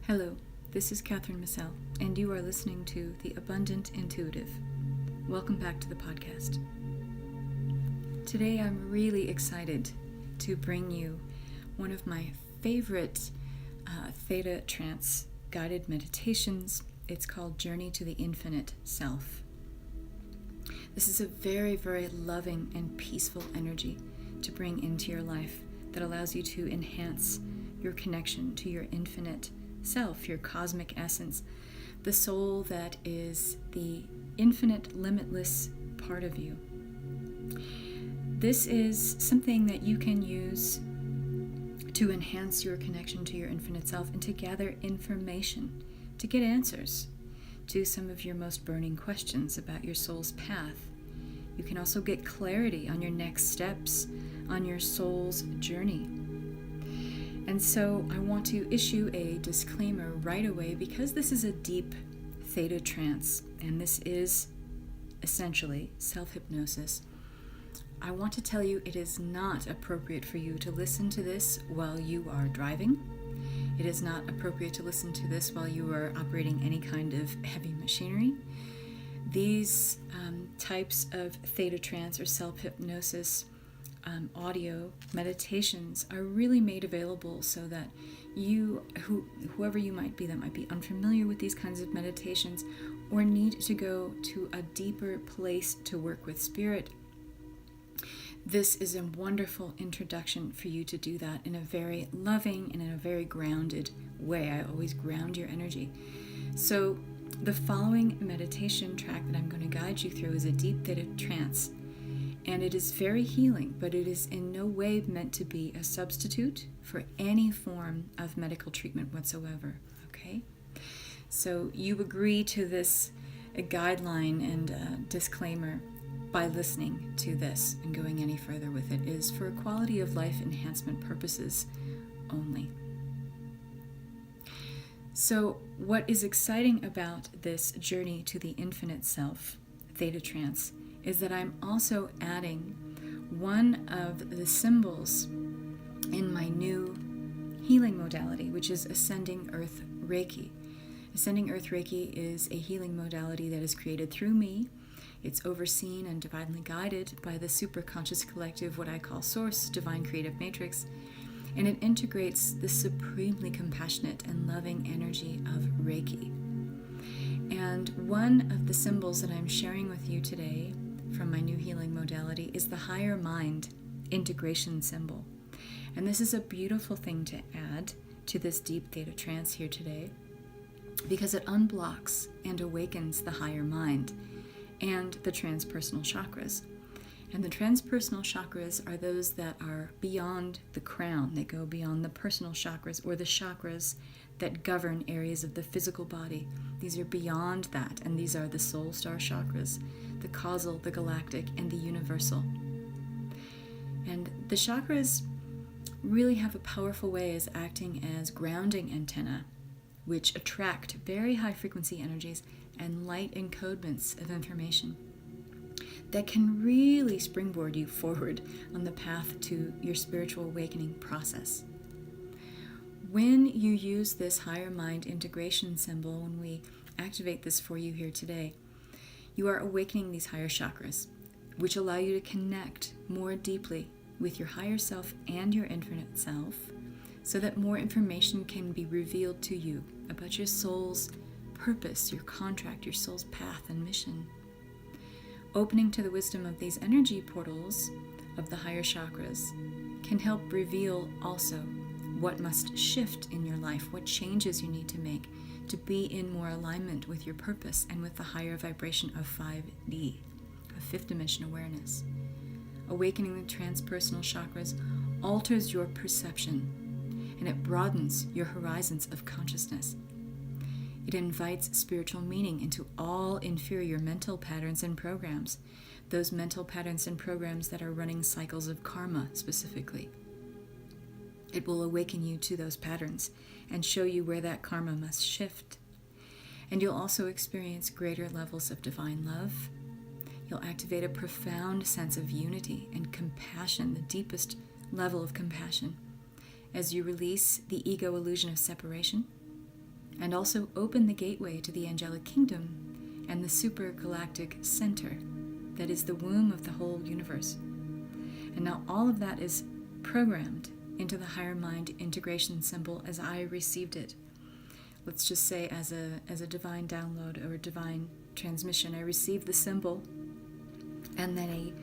Hello, this is Kathryn and you are listening to The Abundant Intuitive. Welcome back to the podcast. Today I'm really excited to bring you one of my favorite Theta Trance guided meditations. It's called Journey to the Infinite Self. This is a very, very loving and peaceful energy to bring into your life that allows you to enhance your connection to your infinite self, your cosmic essence, the soul that is the infinite, limitless part of you. This is something that you can use to enhance your connection to your infinite self and to gather information, to get answers to some of your most burning questions about your soul's path. You can also get clarity on your next steps on your soul's journey. And so I want to issue a disclaimer right away because this is a deep theta trance and this is essentially self-hypnosis. I want to tell you it is not appropriate for you to listen to this while you are driving. It is not appropriate to listen to this while you are operating any kind of heavy machinery. These types of theta trance or self-hypnosis audio meditations are really made available so that you, whoever you might be that might be unfamiliar with these kinds of meditations or need to go to a deeper place to work with spirit, this is a wonderful introduction for you to do that in a very loving and in a very grounded way. I always ground your energy. So the following meditation track that I'm going to guide you through is a deep theta trance. And it is very healing, but it is in no way meant to be a substitute for any form of medical treatment whatsoever, okay? So you agree to this guideline and disclaimer by listening to this and going any further with it is for quality of life enhancement purposes only. So what is exciting about this journey to the infinite self, Theta Trance, is that I'm also adding one of the symbols in my new healing modality, which is Ascending Earth Reiki. Ascending Earth Reiki is a healing modality that is created through me. It's overseen and divinely guided by the superconscious collective, what I call Source, Divine Creative Matrix, and it integrates the supremely compassionate and loving energy of Reiki. And one of the symbols that I'm sharing with you today from my new healing modality is the higher mind integration symbol. And this is a beautiful thing to add to this deep theta trance here today because it unblocks and awakens the higher mind and the transpersonal chakras. And the transpersonal chakras are those that are beyond the crown. They go beyond the personal chakras or the chakras that govern areas of the physical body. These are beyond that, and these are the soul star chakras, the Causal, the Galactic, and the Universal. And the chakras really have a powerful way as acting as grounding antenna, which attract very high frequency energies and light encodements of information that can really springboard you forward on the path to your spiritual awakening process. When you use this higher mind integration symbol, when we activate this for you here today, you are awakening these higher chakras, which allow you to connect more deeply with your higher self and your infinite self, so that more information can be revealed to you about your soul's purpose, your contract, your soul's path and mission. Opening to the wisdom of these energy portals of the higher chakras can help reveal also what must shift in your life, what changes you need to make to be in more alignment with your purpose and with the higher vibration of 5D, of fifth dimension awareness. Awakening the transpersonal chakras alters your perception and it broadens your horizons of consciousness. It invites spiritual meaning into all inferior mental patterns and programs, those mental patterns and programs that are running cycles of karma specifically. It will awaken you to those patterns and show you where that karma must shift. And you'll also experience greater levels of divine love. You'll activate a profound sense of unity and compassion, the deepest level of compassion, as you release the ego illusion of separation and also open the gateway to the angelic kingdom and the super galactic center that is the womb of the whole universe. And now all of that is programmed into the higher mind integration symbol as I received it. Let's just say as a divine download or a divine transmission, I received the symbol and then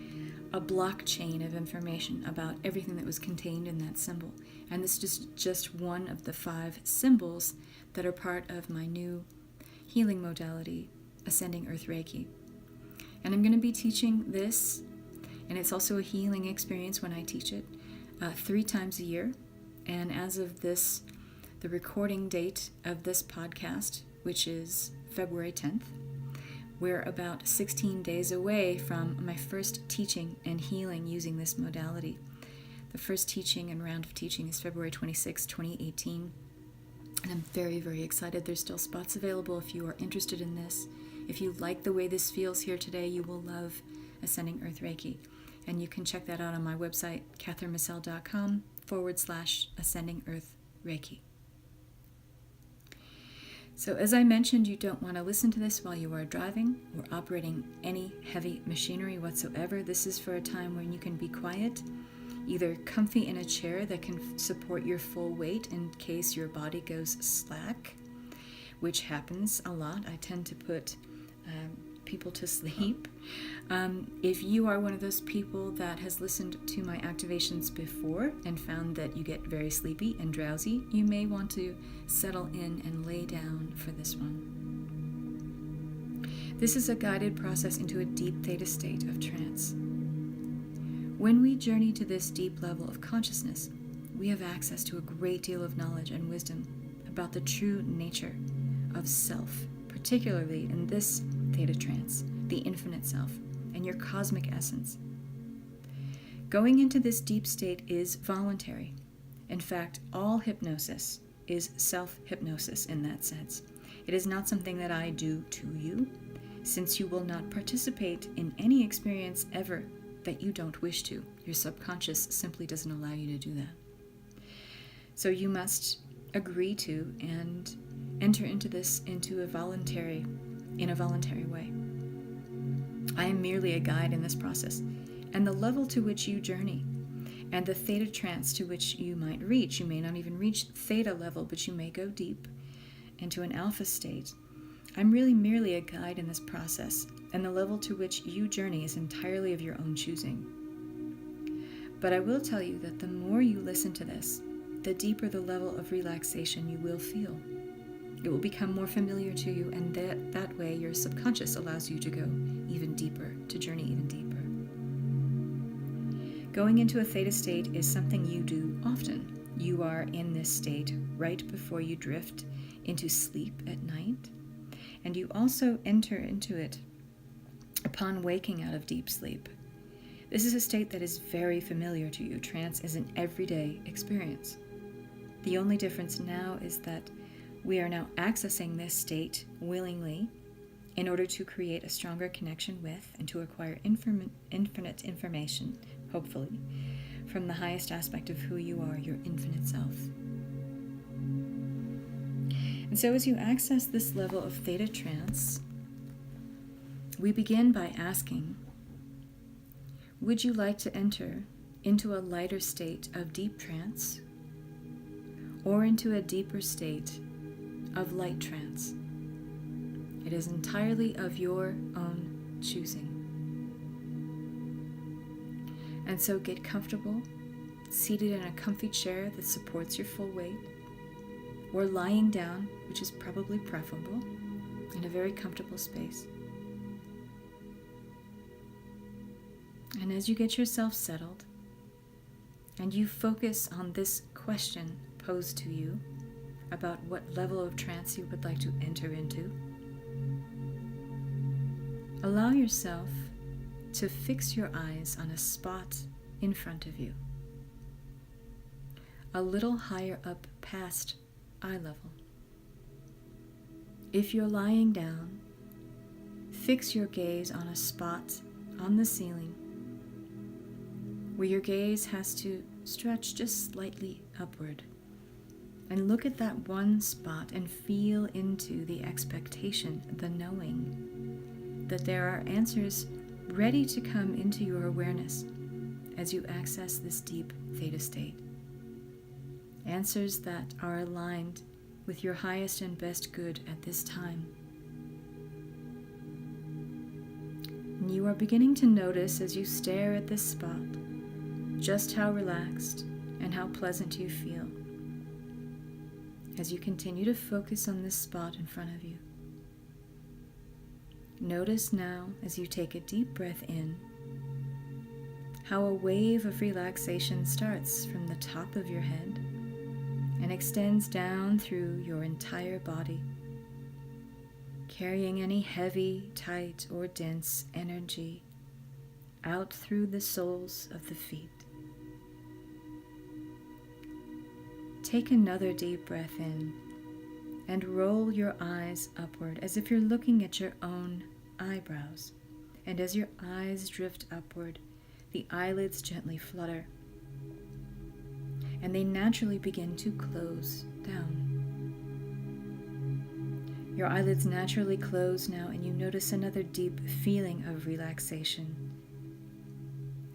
a blockchain of information about everything that was contained in that symbol. And this is just one of the 5 symbols that are part of my new healing modality, Ascending Earth Reiki. And I'm going to be teaching this, and it's also a healing experience when I teach it, 3 times a year. And as of this, the recording date of this podcast, which is February 10th, we're about 16 days away from my first teaching and healing using this modality. The first teaching and round of teaching is February 26, 2018. And I'm very, very excited. There's still spots available if you are interested in this. If you like the way this feels here today, you will love Ascending Earth Reiki. And you can check that out on my website, kathrynmissel.com/Ascending Earth Reiki. So as I mentioned, you don't want to listen to this while you are driving or operating any heavy machinery whatsoever. This is for a time when you can be quiet, either comfy in a chair that can support your full weight in case your body goes slack, which happens a lot. I tend to put people to sleep. If you are one of those people that has listened to my activations before and found that you get very sleepy and drowsy, you may want to settle in and lay down for this one. This is a guided process into a deep theta state of trance. When we journey to this deep level of consciousness, we have access to a great deal of knowledge and wisdom about the true nature of self, particularly in this theta trance, the infinite self, and your cosmic essence. Going into this deep state is voluntary. In fact, all hypnosis is self-hypnosis in that sense. It is not something that I do to you, since you will not participate in any experience ever that you don't wish to. Your subconscious simply doesn't allow you to do that. So you must agree to and enter into this in a voluntary way. I am merely a guide in this process, and the level to which you journey and the theta trance to which you might reach, you may not even reach theta level, but you may go deep into an alpha state. I'm really merely a guide in this process, and the level to which you journey is entirely of your own choosing. But I will tell you that the more you listen to this, the deeper the level of relaxation you will feel. It will become more familiar to you, and that way your subconscious allows you to go even deeper, to journey even deeper. Going into a theta state is something you do often. You are in this state right before you drift into sleep at night, and you also enter into it upon waking out of deep sleep. This is a state that is very familiar to you. Trance is an everyday experience. The only difference now is that we are now accessing this state willingly in order to create a stronger connection with and to acquire infinite information, hopefully, from the highest aspect of who you are, your infinite self. And so as you access this level of theta trance, we begin by asking, would you like to enter into a lighter state of deep trance or into a deeper state of light trance? It is entirely of your own choosing. And so get comfortable, seated in a comfy chair that supports your full weight, or lying down, which is probably preferable, in a very comfortable space. And as you get yourself settled, and you focus on this question posed to you about what level of trance you would like to enter into, allow yourself to fix your eyes on a spot in front of you, a little higher up past eye level. If you're lying down, fix your gaze on a spot on the ceiling where your gaze has to stretch just slightly upward, And look at that one spot and feel into the expectation, the knowing that there are answers ready to come into your awareness as you access this deep theta state. Answers that are aligned with your highest and best good at this time. And you are beginning to notice as you stare at this spot just how relaxed and how pleasant you feel as you continue to focus on this spot in front of you. Notice now, as you take a deep breath in, how a wave of relaxation starts from the top of your head and extends down through your entire body, carrying any heavy, tight, or dense energy out through the soles of the feet. Take another deep breath in and roll your eyes upward as if you're looking at your own eyebrows. And as your eyes drift upward, the eyelids gently flutter and they naturally begin to close down. Your eyelids naturally close now, and you notice another deep feeling of relaxation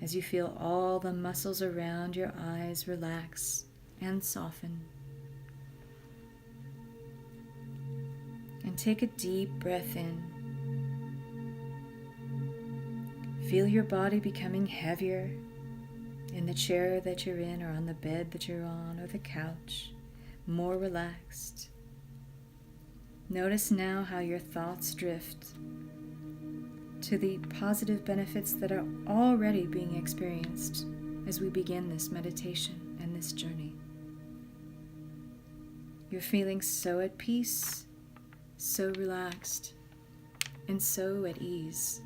as you feel all the muscles around your eyes relax and soften. And take a deep breath in. Feel your body becoming heavier in the chair that you're in, or on the bed that you're on, or the couch, more relaxed. Notice now how your thoughts drift to the positive benefits that are already being experienced as we begin this meditation and this journey. You're feeling so at peace, so relaxed, and so at ease.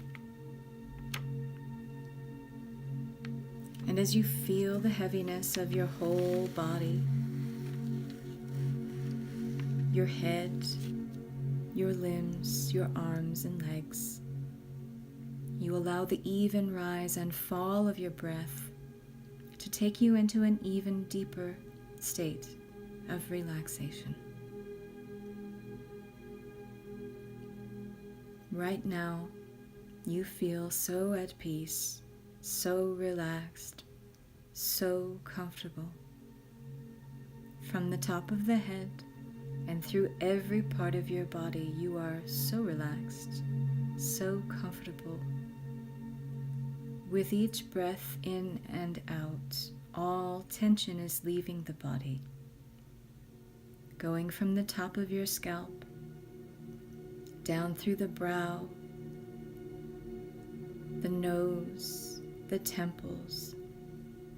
And as you feel the heaviness of your whole body, your head, your limbs, your arms and legs, you allow the even rise and fall of your breath to take you into an even deeper state of relaxation. Right now, you feel so at peace, so relaxed, so comfortable. From the top of the head and through every part of your body, you are so relaxed, so comfortable. With each breath in and out, all tension is leaving the body, going from the top of your scalp, down through the brow, the nose, the temples,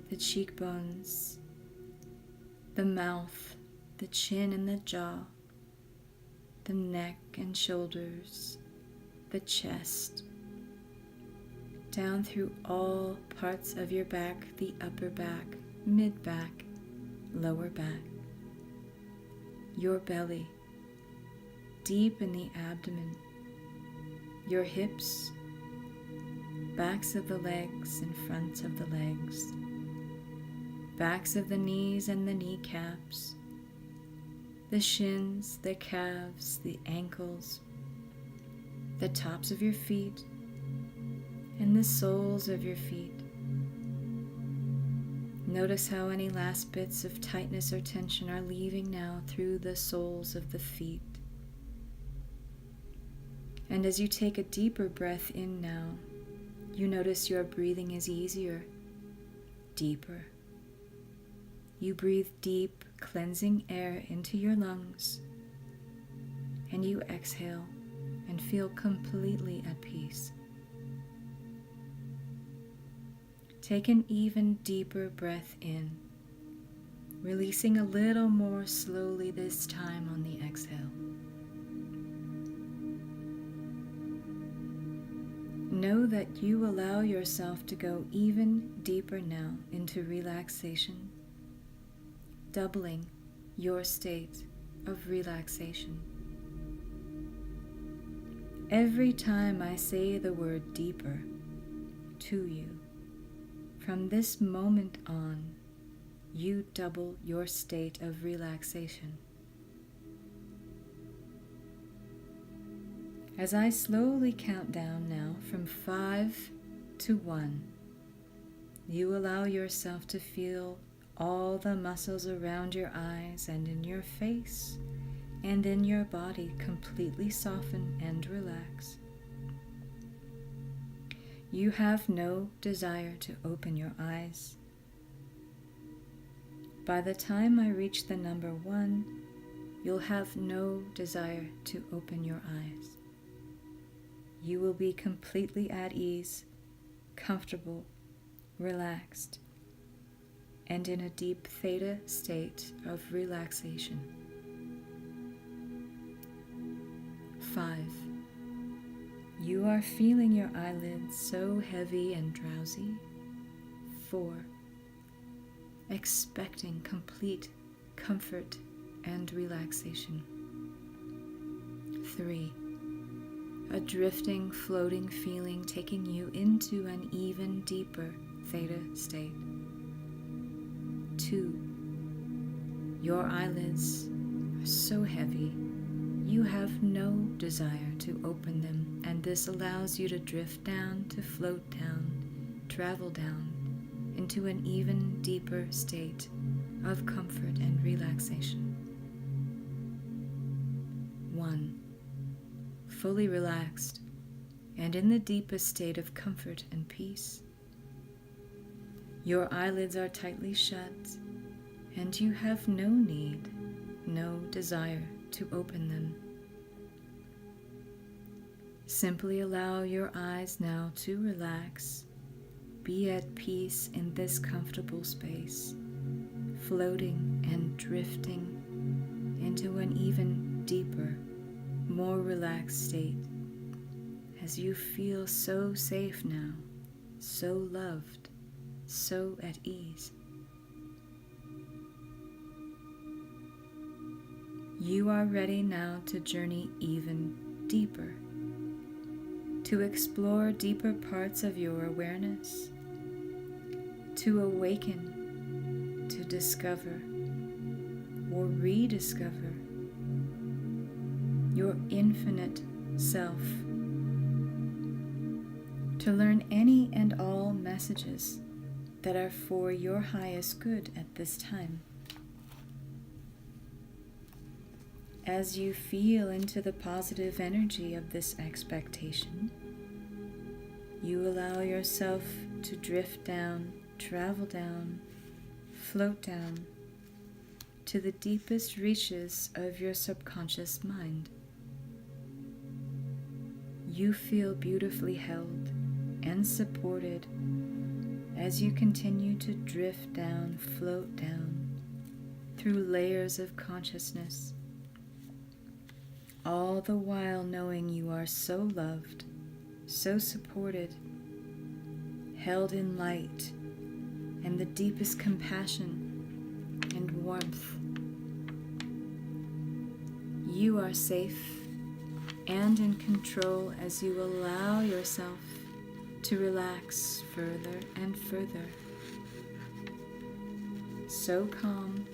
the cheekbones, the mouth, the chin and the jaw, the neck and shoulders, the chest, down through all parts of your back, the upper back, mid-back, lower back, your belly, deep in the abdomen, your hips, backs of the legs and fronts of the legs, backs of the knees and the kneecaps, the shins, the calves, the ankles, the tops of your feet, and the soles of your feet. Notice how any last bits of tightness or tension are leaving now through the soles of the feet. And as you take a deeper breath in now, you notice your breathing is easier, deeper. You breathe deep, cleansing air into your lungs, and you exhale and feel completely at peace. Take an even deeper breath in, releasing a little more slowly this time on the exhale. Know that you allow yourself to go even deeper now into relaxation, doubling your state of relaxation. Every time I say the word deeper to you, from this moment on, you double your state of relaxation. As I slowly count down now from 5 to 1, you allow yourself to feel all the muscles around your eyes and in your face and in your body completely soften and relax. You have no desire to open your eyes. By the time I reach the number 1, you'll have no desire to open your eyes. You will be completely at ease, comfortable, relaxed, and in a deep theta state of relaxation. 5. You are feeling your eyelids so heavy and drowsy. 4. Expecting complete comfort and relaxation. 3. A drifting, floating feeling taking you into an even deeper theta state. 2. Your eyelids are so heavy, you have no desire to open them, and this allows you to drift down, to float down, travel down into an even deeper state of comfort and relaxation. 1. Fully relaxed and in the deepest state of comfort and peace. Your eyelids are tightly shut, and you have no need, no desire to open them. Simply allow your eyes now to relax. Be at peace in this comfortable space, floating and drifting into an even deeper, more relaxed state as you feel so safe now, so loved, so at ease. You are ready now to journey even deeper, to explore deeper parts of your awareness, to awaken, to discover or rediscover your infinite self, to learn any and all messages that are for your highest good at this time. As you feel into the positive energy of this expectation, you allow yourself to drift down, travel down, float down to the deepest reaches of your subconscious mind. You feel beautifully held and supported as you continue to drift down, float down through layers of consciousness, all the while knowing you are so loved, so supported, held in light and the deepest compassion and warmth. You are safe and in control as you allow yourself to relax further and further. So calm,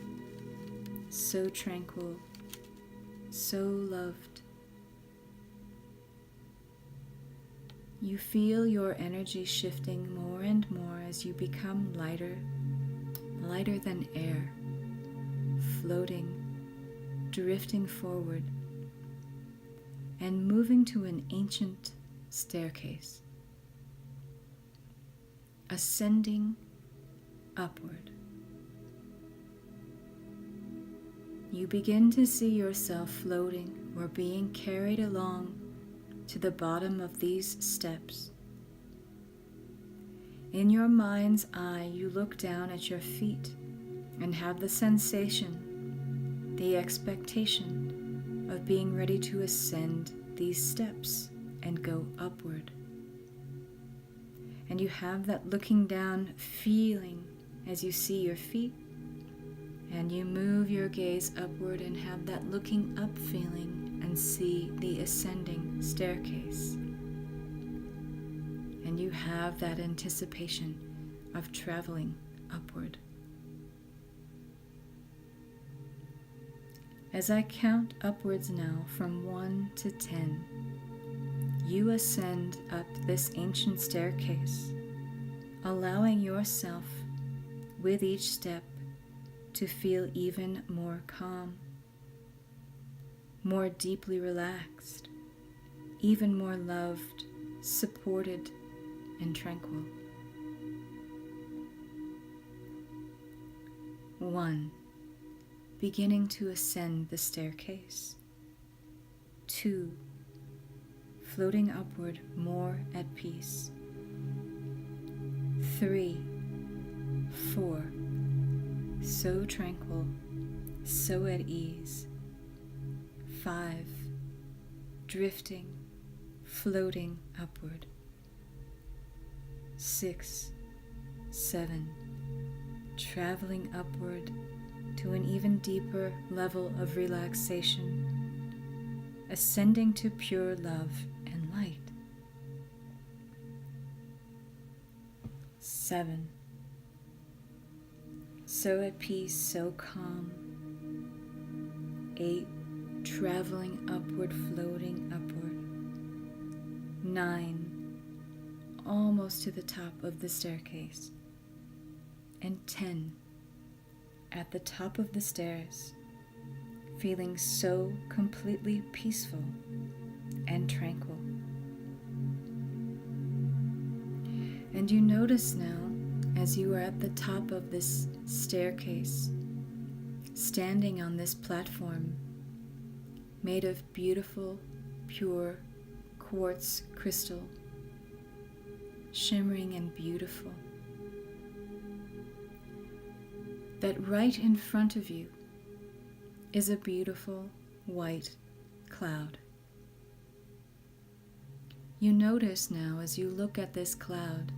so tranquil, so loved. You feel your energy shifting more and more as you become lighter, lighter than air, floating, drifting forward, and moving to an ancient staircase, ascending upward. You begin to see yourself floating or being carried along to the bottom of these steps. In your mind's eye, you look down at your feet and have the sensation, the expectation of being ready to ascend these steps and go upward. And you have that looking down feeling as you see your feet, and you move your gaze upward and have that looking up feeling and see the ascending staircase. And you have that anticipation of traveling upward. As I count upwards now from 1 to 10, you ascend up this ancient staircase, allowing yourself with each step to feel even more calm, more deeply relaxed, even more loved, supported, and tranquil. 1. Beginning to ascend the staircase. 2. Floating upward more at peace. 3. 4. So tranquil, so at ease. 5. Drifting, floating upward. 6. 7. Traveling upward to an even deeper level of relaxation, ascending to pure love and light. 7. So at peace, so calm. 8. Traveling upward, floating upward. 9. Almost to the top of the staircase. And 10. At the top of the stairs, feeling so completely peaceful and tranquil. And you notice now, as you are at the top of this staircase, standing on this platform made of beautiful, pure quartz crystal, shimmering and beautiful, that right in front of you is a beautiful white cloud. You notice now, as you look at this cloud,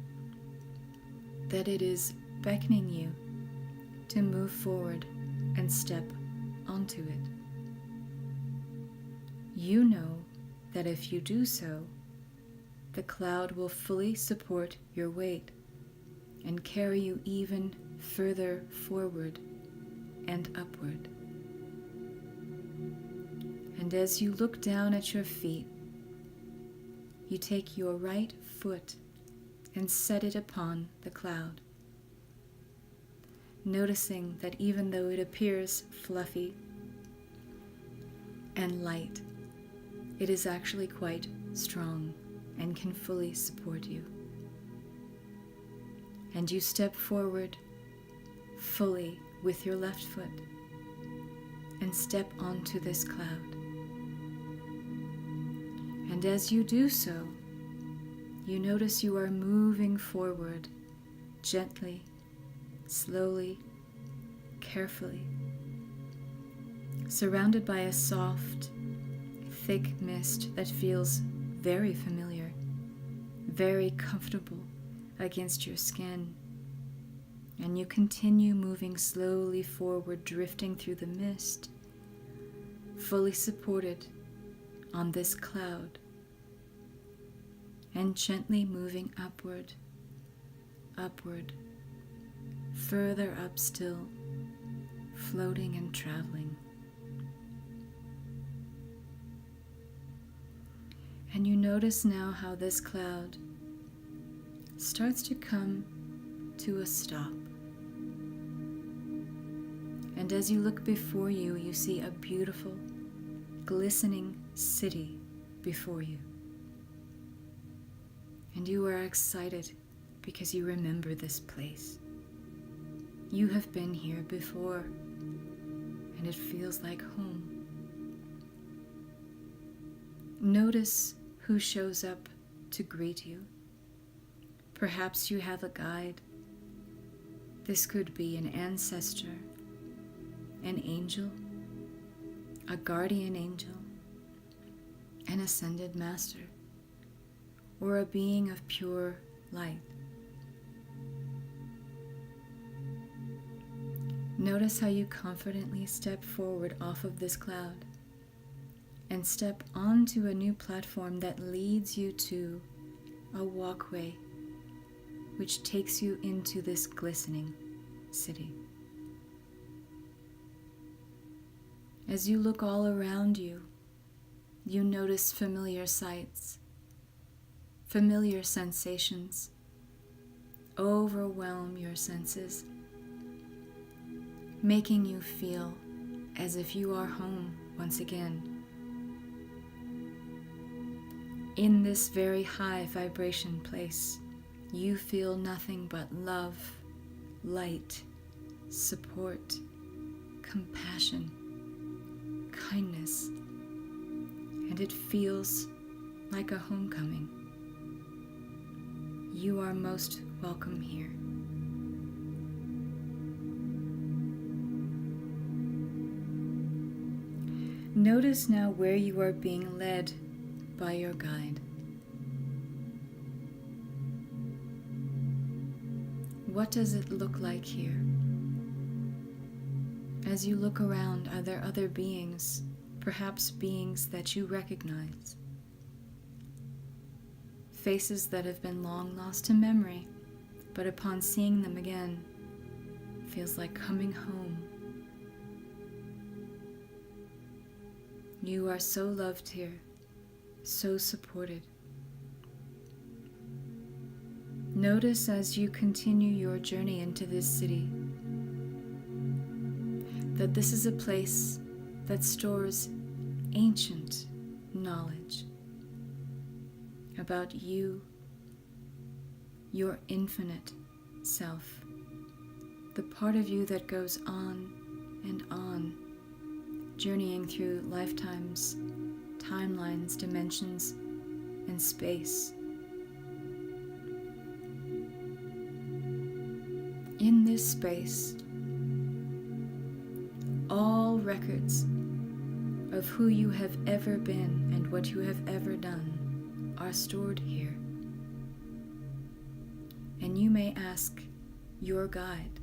that it is beckoning you to move forward and step onto it. You know that if you do so, the cloud will fully support your weight and carry you even further forward and upward. And as you look down at your feet, you take your right foot and set it upon the cloud, noticing that even though it appears fluffy and light, it is actually quite strong and can fully support you. And you step forward fully with your left foot and step onto this cloud. And as you do so, you notice you are moving forward gently, slowly, carefully, surrounded by a soft, thick mist that feels very familiar, very comfortable against your skin. And you continue moving slowly forward, drifting through the mist, fully supported on this cloud, and gently moving upward, upward, further up still, floating and traveling. And you notice now how this cloud starts to come to a stop. And as you look before you, you see a beautiful, glistening city before you. And you are excited because you remember this place. You have been here before, and it feels like home. Notice who shows up to greet you. Perhaps you have a guide. This could be an ancestor, an angel, a guardian angel, an ascended master, or a being of pure light. Notice how you confidently step forward off of this cloud and step onto a new platform that leads you to a walkway which takes you into this glistening city. As you look all around you, you notice familiar sights, familiar sensations. Overwhelm your senses, making you feel as if you are home once again. In this very high vibration place, you feel nothing but love, light, support, compassion, kindness, and it feels like a homecoming. You are most welcome here. Notice now where you are being led by your guide. What does it look like here? As you look around, are there other beings, perhaps beings that you recognize? Faces that have been long lost to memory, but upon seeing them again, feels like coming home. You are so loved here, so supported. Notice as you continue your journey into this city that this is a place that stores ancient knowledge about you, your infinite self, the part of you that goes on and on, journeying through lifetimes, timelines, dimensions, and space. In this space, all records of who you have ever been and what you have ever done are stored here. And you may ask your guide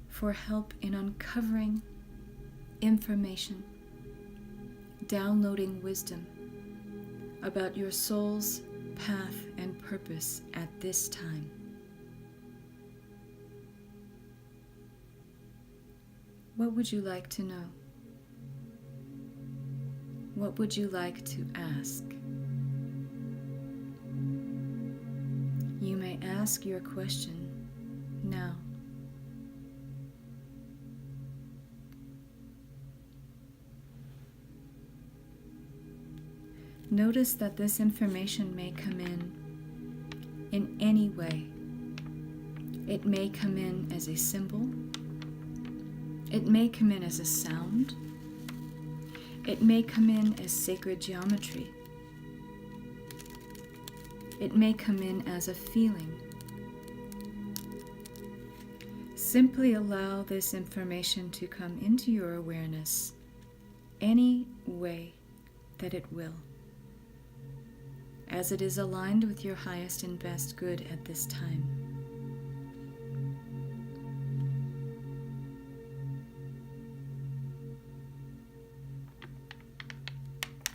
for help in uncovering information, downloading wisdom about your soul's path and purpose at this time. What would you like to know? What would you like to ask? You may ask your question now. Notice that this information may come in any way. It may come in as a symbol. It may come in as a sound. It may come in as sacred geometry. It may come in as a feeling. Simply allow this information to come into your awareness any way that it will, as it is aligned with your highest and best good at this time.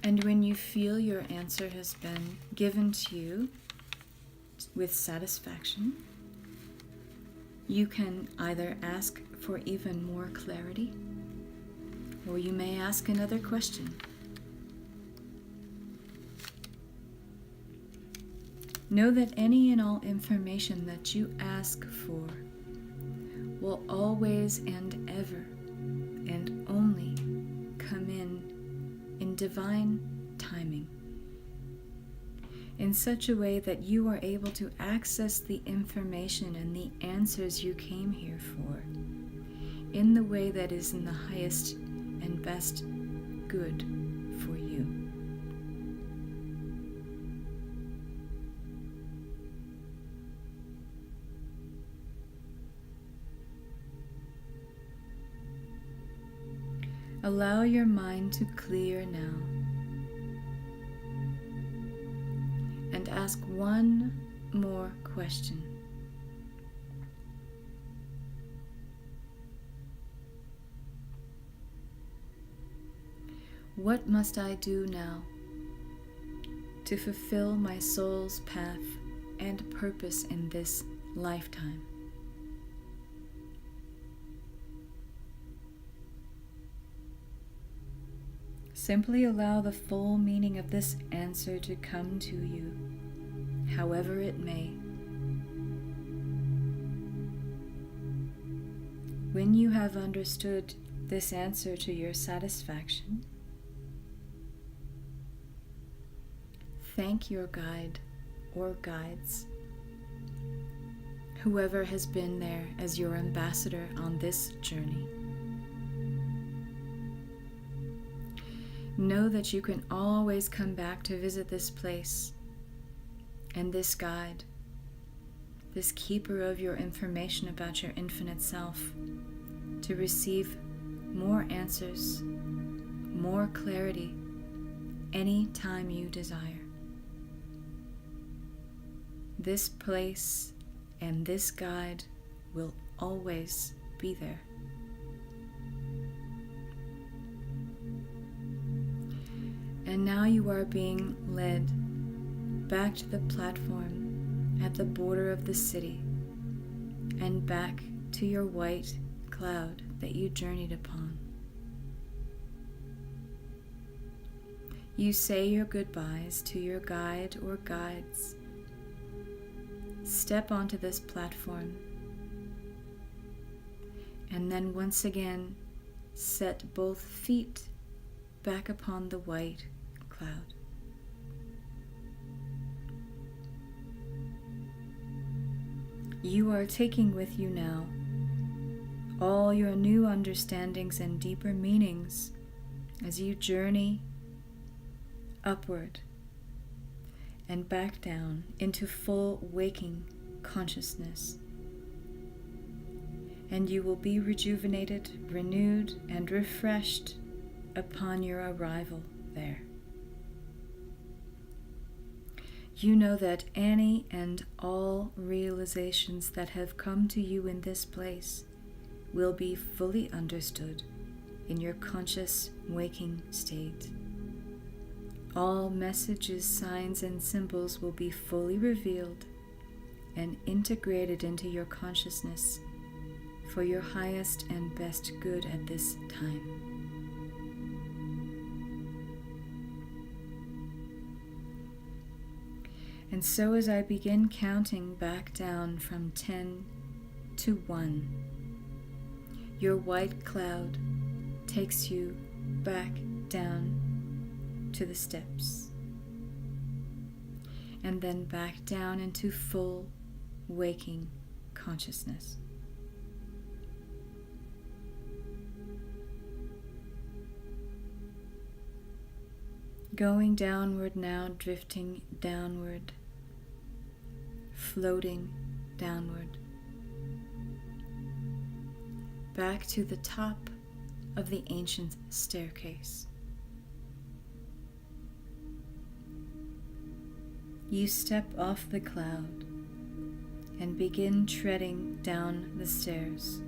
And when you feel your answer has been given to you with satisfaction, you can either ask for even more clarity, or you may ask another question. Know that any and all information that you ask for will always and ever and only come in divine timing, in such a way that you are able to access the information and the answers you came here for in the way that is in the highest and best good for you. Allow your mind to clear now and ask one more question. What must I do now to fulfill my soul's path and purpose in this lifetime? Simply allow the full meaning of this answer to come to you, however it may. When you have understood this answer to your satisfaction, thank your guide or guides, whoever has been there as your ambassador on this journey. Know that you can always come back to visit this place and this guide, this keeper of your information about your infinite self, to receive more answers, more clarity, any time you desire. This place and this guide will always be there. And now you are being led back to the platform at the border of the city and back to your white cloud that you journeyed upon. You say your goodbyes to your guide or guides. Step onto this platform and then once again set both feet back upon the white cloud. You are taking with you now all your new understandings and deeper meanings as you journey upward and back down into full waking consciousness. And you will be rejuvenated, renewed, and refreshed upon your arrival there. You know that any and all realizations that have come to you in this place will be fully understood in your conscious waking state. All messages, signs, and symbols will be fully revealed and integrated into your consciousness for your highest and best good at this time. And so as I begin counting back down from 10 to 1, your white cloud takes you back down to the steps, and then back down into full waking consciousness. Going downward now, drifting downward, floating downward, back to the top of the ancient staircase. You step off the cloud and begin treading down the stairs.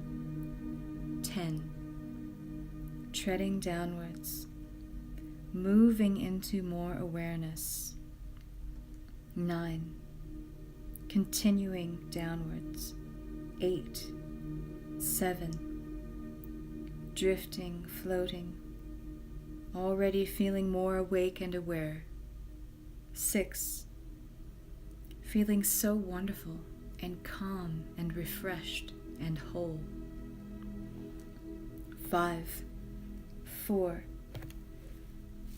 10. Treading downwards, moving into more awareness. 9. Continuing downwards. 8. 7. Drifting, floating, already feeling more awake and aware. 6. Feeling so wonderful and calm and refreshed and whole. 5. 4.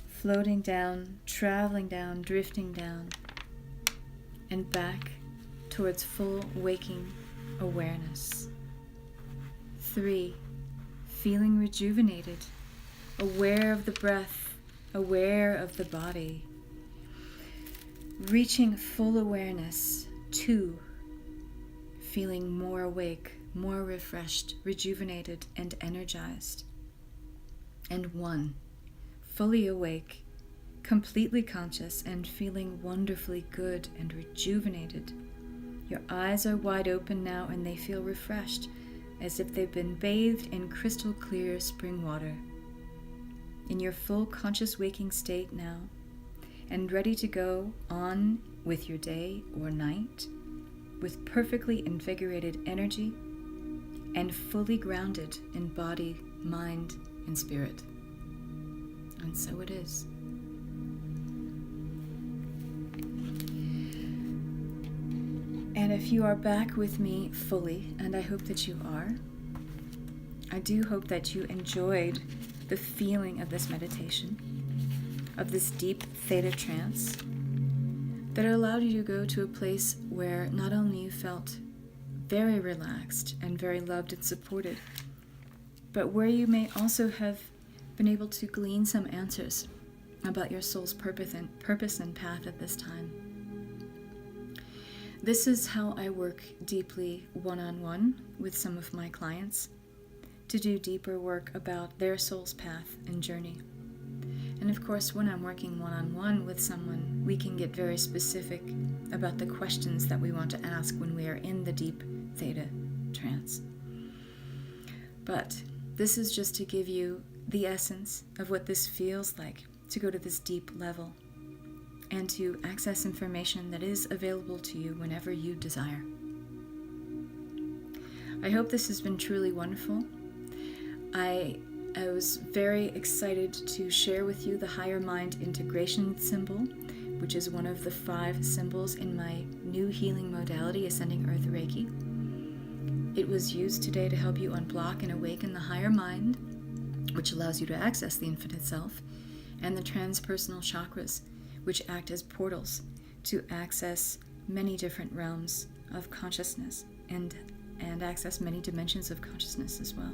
Floating down, traveling down, drifting down, and back towards full waking awareness. 3. Feeling rejuvenated, aware of the breath, aware of the body. Reaching full awareness. 2. Feeling more awake, more refreshed, rejuvenated, and energized. And 1. Fully awake, completely conscious, and feeling wonderfully good and rejuvenated. Your eyes are wide open now, and they feel refreshed, as if they've been bathed in crystal clear spring water. In your full conscious waking state now, and ready to go on with your day or night, with perfectly invigorated energy, and fully grounded in body, mind, and spirit. And so it is. And if you are back with me fully, and I hope that you are, I do hope that you enjoyed the feeling of this meditation, of this deep theta trance, that allowed you to go to a place where not only you felt very relaxed and very loved and supported, but where you may also have been able to glean some answers about your soul's purpose and path at this time. This is how I work deeply one-on-one with some of my clients, to do deeper work about their soul's path and journey. And of course, when I'm working one-on-one with someone, we can get very specific about the questions that we want to ask when we are in the deep theta trance. But this is just to give you the essence of what this feels like, to go to this deep level and to access information that is available to you whenever you desire. I hope this has been truly wonderful. I was very excited to share with you the Higher Mind Integration symbol, which is one of the 5 symbols in my new healing modality, Ascending Earth Reiki. It was used today to help you unblock and awaken the higher mind, which allows you to access the infinite self, and the transpersonal chakras, which act as portals to access many different realms of consciousness and access many dimensions of consciousness as well.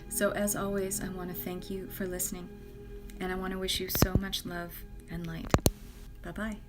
So as always, I want to thank you for listening, and I want to wish you so much love and light. Bye-bye.